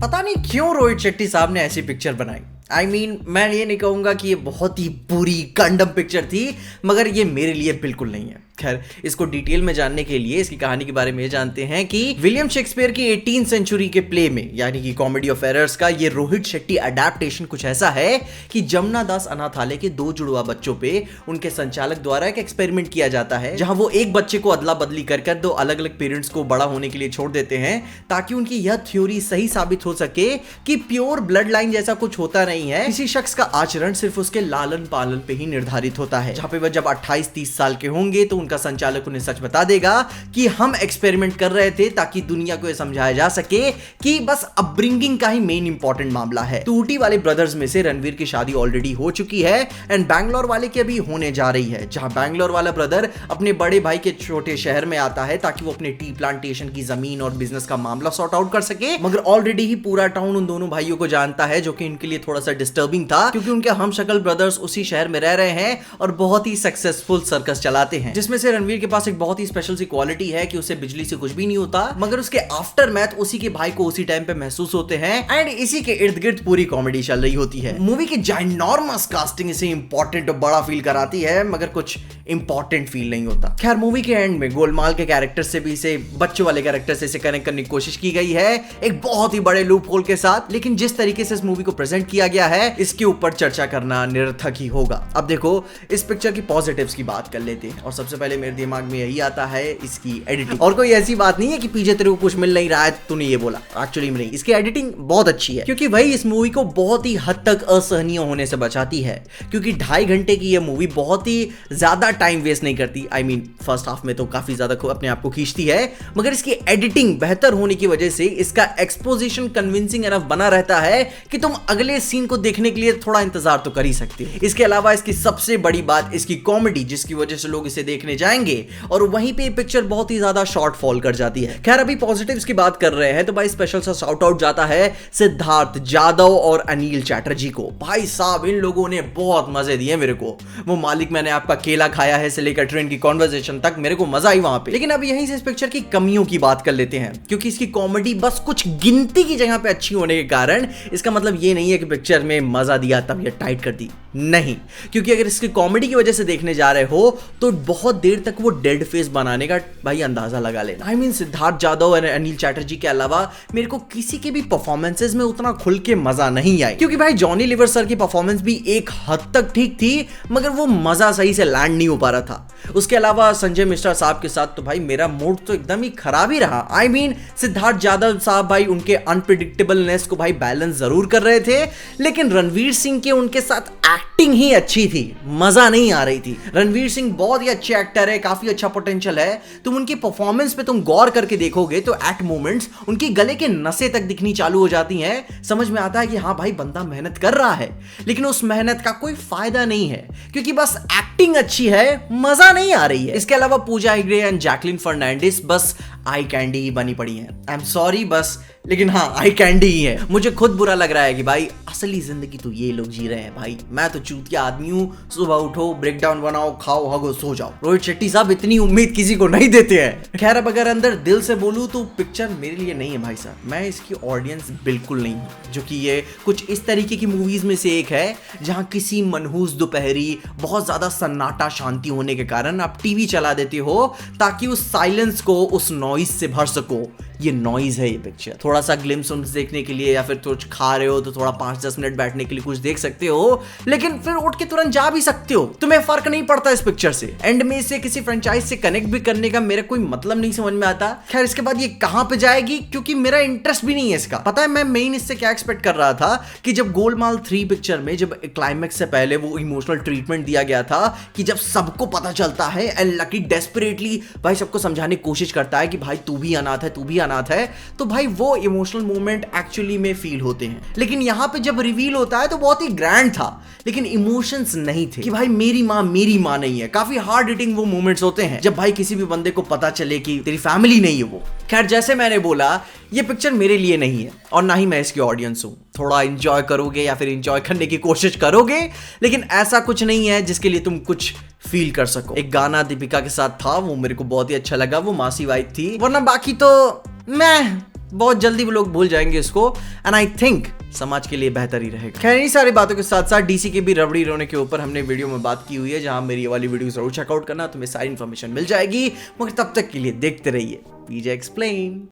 पता नहीं क्यों रोहित शेट्टी साहब ने ऐसी पिक्चर बनाई। मैं ये नहीं कहूंगा कि ये बहुत ही बुरी गंडम पिक्चर थी, मगर ये मेरे लिए बिल्कुल नहीं है। खैर, इसको डिटेल में जानने के लिए इसकी कहानी के बारे में जानते हैं कि विलियम शेक्सपियर की 18th सेंचुरी के प्ले में यानी कि कॉमेडी ऑफ एरर्स का ये रोहित शेट्टी अडेप्टेशन कुछ ऐसा है कि जमुना दास अनाथालय के 2 जुड़वा बच्चों पे उनके संचालक द्वारा एक एक्सपेरिमेंट किया जाता है, जहां वो एक बच्चे को अदला बदली कर 2 अलग अलग पेरेंट्स को बड़ा होने के लिए छोड़ देते हैं, ताकि उनकी यह थ्योरी सही साबित हो सके कि प्योर ब्लड लाइन जैसा कुछ होता नहीं है, किसी शख्स का आचरण सिर्फ उसके लालन पालन पे ही निर्धारित होता है। जहां पे वह जब 28-30 साल के होंगे तो उनका संचालक उन्हें सच बता देगा कि हम एक्सपेरिमेंट कर रहे थे ताकि दुनिया को यह समझाया जा सके कि बस अपब्रिंगिंग का ही मेन इंपॉर्टेंट मामला है। टूटी वाले ब्रदर्स में से रणवीर की शादी ऑलरेडी हो चुकी है एंड बैंगलोर वाले की अभी होने जा रही है, जहां बैंगलोर वाला ब्रदर अपने बड़े भाई के छोटे शहर में आता है ताकि वो अपने टी प्लांटेशन की जमीन और बिजनेस का मामला सॉर्ट आउट कर सके। मगर ऑलरेडी ही पूरा टाउन उन दोनों भाइयों को जानता है, जो कि इनके लिए थोड़ा सा डिस्टर्बिंग था, क्योंकि उनके हमशक्ल ब्रदर्स उसी शहर में रह रहे हैं और बहुत ही सक्सेसफुल सर्कस चलाते हैं, जिसमें से रणवीर के पास एक बहुत ही स्पेशल सी क्वालिटी है कि उसे बिजली से कुछ भी नहीं होता, मगर उसके आफ्टर मैथ उसी के भाई को उसी टाइम पे महसूस होते हैं एंड इसी के इर्द गिर्द पूरी कॉमेडी चल रही होती है। मूवी की जाइनॉर्मस कास्टिंग इसे इंपॉर्टेंट और बड़ा फील कराती है, मगर कुछ इंपॉर्टेंट फील नहीं होता। खैर, मूवी के एंड में गोलमाल के कैरेक्टर से भी इसे बच्चों वाले कैरेक्टर से इसे कनेक्ट करने की कोशिश की गई है, एक बहुत ही बड़े लूप होल के साथ। लेकिन जिस तरीके से इस मूवी को प्रेजेंट किया गया है, इसके ऊपर चर्चा करना निरर्थक ही होगा। अब देखो, इस पिक्चर की पॉजिटिव्स की बात कर लेते हैं और सबसे पहले मेरे दिमाग में यही आता है इसकी एडिटिंग। और कोई ऐसी बात नहीं है कि पीछे तेरे को कुछ मिल नहीं रहा है तूने ये बोला, एक्चुअली नहीं, इसकी एडिटिंग बहुत अच्छी है, क्योंकि भाई इस मूवी को बहुत ही हद तक असहनीय होने से बचाती है, क्योंकि 2.5 घंटे की यह मूवी बहुत ही ज्यादा टाइम वेस्ट नहीं करती। फर्स्ट हाफ में तो काफी ज्यादा अपने आप को खींचती है, मगर इसकी एडिटिंग बेहतर होने की वजह से इसका एक्सपोजिशन कन्विंसिंग एनफ बना रहता है कि तुम अगले सीन को देखने के लिए थोड़ा इंतजार तो कर ही सकते हो। इसके अलावा इसकी सबसे बड़ी बात इसकी कॉमेडी, जिसकी वजह से लोग इसे देखने जाएंगे, और वहीं पे पिक्चर बहुत ही ज्यादा शॉर्ट फॉल कर जाती है। खैर, अभी पॉजिटिव्स की बात कर रहे हैं तो भाई स्पेशल सा शाउट आउट जाता है सिद्धार्थ जादव और अनिल चैटर्जी को। भाई साहब, इन लोगों ने बहुत मजे दिए मेरे को। वो मालिक मैंने आपका केला खाया है से लेकर ट्रेन की कॉन्वर्सेशन तक मेरे को मजा आई वहां पे। लेकिन अब यहीं से इस पिक्चर की कमियों की बात कर लेते हैं, क्योंकि इसकी कॉमेडी बस कुछ गिनती की जगह पे अच्छी होने के कारण इसका मतलब ये नहीं है कि पिक्चर में मजा दिया तब ये टाइट कर दी, नहीं। क्योंकि अगर इसकी कॉमेडी की वजह से देखने जा रहे हो तो बहुत देर तक वो डेड फेस बनाने का भाई अंदाजा लगा लेना। सिद्धार्थ जादव और अनिल चैटर्जी के अलावा मेरे को किसी के भी परफॉर्मेंसेस में उतना खुल के मजा नहीं आया, क्योंकि भाई जॉनी लीवर सर की परफॉर्मेंस भी एक हद तक ठीक थी, मगर वो मजा सही से लैंड नहीं हो पा रहा था। उसके अलावा संजय मिश्रा साहब के साथ तो भाई मेरा मूड तो एकदम ही खराब ही रहा। सिद्धार्थ जादव साहब भाई उनके अनप्रिडिक्टेबलनेस को भाई बैलेंस जरूर कर रहे थे, लेकिन रणवीर सिंह के उनके साथ एक्टिंग ही अच्छी थी, मजा नहीं आ रही थी। रणवीर सिंह बहुत ही अच्छे एक्टर है, काफी अच्छा पोटेंशियल है। तुम उनकी परफॉर्मेंस पे तुम गौर करके देखोगे तो एट मोमेंट्स उनकी गले के नसें तक दिखनी चालू हो जाती हैं। समझ में आता है कि हाँ भाई बंदा मेहनत कर रहा है, लेकिन उस मेहनत का कोई फायदा नहीं है, क्योंकि बस एक्टिंग अच्छी है, मजा नहीं आ रही है। इसके अलावा पूजा हेगड़े एंड जैकलिन फर्नांडिस बस आई कैंडी ही बनी पड़ी है। आई एम सॉरी बस, लेकिन हाँ आई कैंडी ही है। मुझे खुद बुरा लग रहा है कि भाई असली जिंदगी तो ये लोग जी रहे हैं भाई, मैं तो चूतिया आदमी हूँ। सुबह उठो, ब्रेक डाउन बनाओ, खाओ, हगो, सो जाओ। रोहित शेट्टी साहब इतनी उम्मीद किसी को नहीं देते हैं। खैर, अब अगर अंदर दिल से बोलूं तो पिक्चर मेरे लिए नहीं है भाई साहब। मैं इसकी ऑडियंस बिल्कुल नहीं हूँ, जो कि ये कुछ इस तरीके की मूवीज में से एक है जहां किसी मनहूस दोपहरी बहुत ज्यादा सन्नाटा शांति होने के कारण आप टीवी चला देते हो ताकि उस साइलेंस को उस नॉइज से भर सको। ये नॉइज है ये पिक्चर। थोड़ा सा ग्लिम्स देखने के लिए या फिर कुछ खा रहे हो तो थोड़ा 5-10 मिनट बैठने के लिए कुछ देख सकते हो, लेकिन फिर उठ के तुरंत जा भी सकते हो। तुम्हें फर्क नहीं पड़ता इस पिक्चर से। एंड में इसे किसी फ्रेंचाइज से कनेक्ट भी करने का मेरा कोई मतलब नहीं समझ में आता। खैर, इसके बाद ये कहां पे जाएगी, क्योंकि मेरा इंटरेस्ट भी नहीं है इसका। पता है मैं मेन इससे क्या एक्सपेक्ट कर रहा था कि जब गोलमाल 3 पिक्चर में जब क्लाइमैक्स से पहले वो इमोशनल ट्रीटमेंट दिया गया था कि जब सबको पता चलता है एंड लकी डेस्परेटली भाई सबको समझाने की कोशिश करता है कि भाई तू भी अनाथ है, तू भी अनाथ है, तो भाई वो इमोशनल मोमेंट एक्चुअली में फील होते हैं। लेकिन यहां पे जब रिवील होता है तो बहुत ही ग्रैंड था, लेकिन इमोशंस नहीं थे कि भाई मेरी मां नहीं है। काफी हार्ड हिटिंग वो मोमेंट्स होते हैं जब भाई किसी भी बंदे को पता चले कि तेरी फैमिली नहीं है वो। खैर, जैसे मैंने बोला ये पिक्चर मेरे लिए नहीं है और ना ही मैं इसकी ऑडियंस हूं। थोड़ा एंजॉय करोगे या फिर एंजॉय करने की कोशिश करोगे, लेकिन ऐसा कुछ नहीं है जिसके लिए तुम कुछ फील कर सको। एक गाना दीपिका के साथ था, वो मेरे को बहुत ही अच्छा लगा, वो मासी वाइब थी, वरना बाकी तो मैं बहुत जल्दी वो लोग भूल जाएंगे इसको, एंड आई थिंक समाज के लिए बेहतर ही रहेगा। खैर इन सारी बातों के साथ साथ डीसी के भी रबड़ी रोने के ऊपर हमने वीडियो में बात की हुई है, जहां मेरी ये वाली वीडियो जरूर चेकआउट करना, तुम्हें सारी इन्फॉर्मेशन मिल जाएगी। मगर तब तक के लिए देखते रहिए पीजे एक्सप्लेन।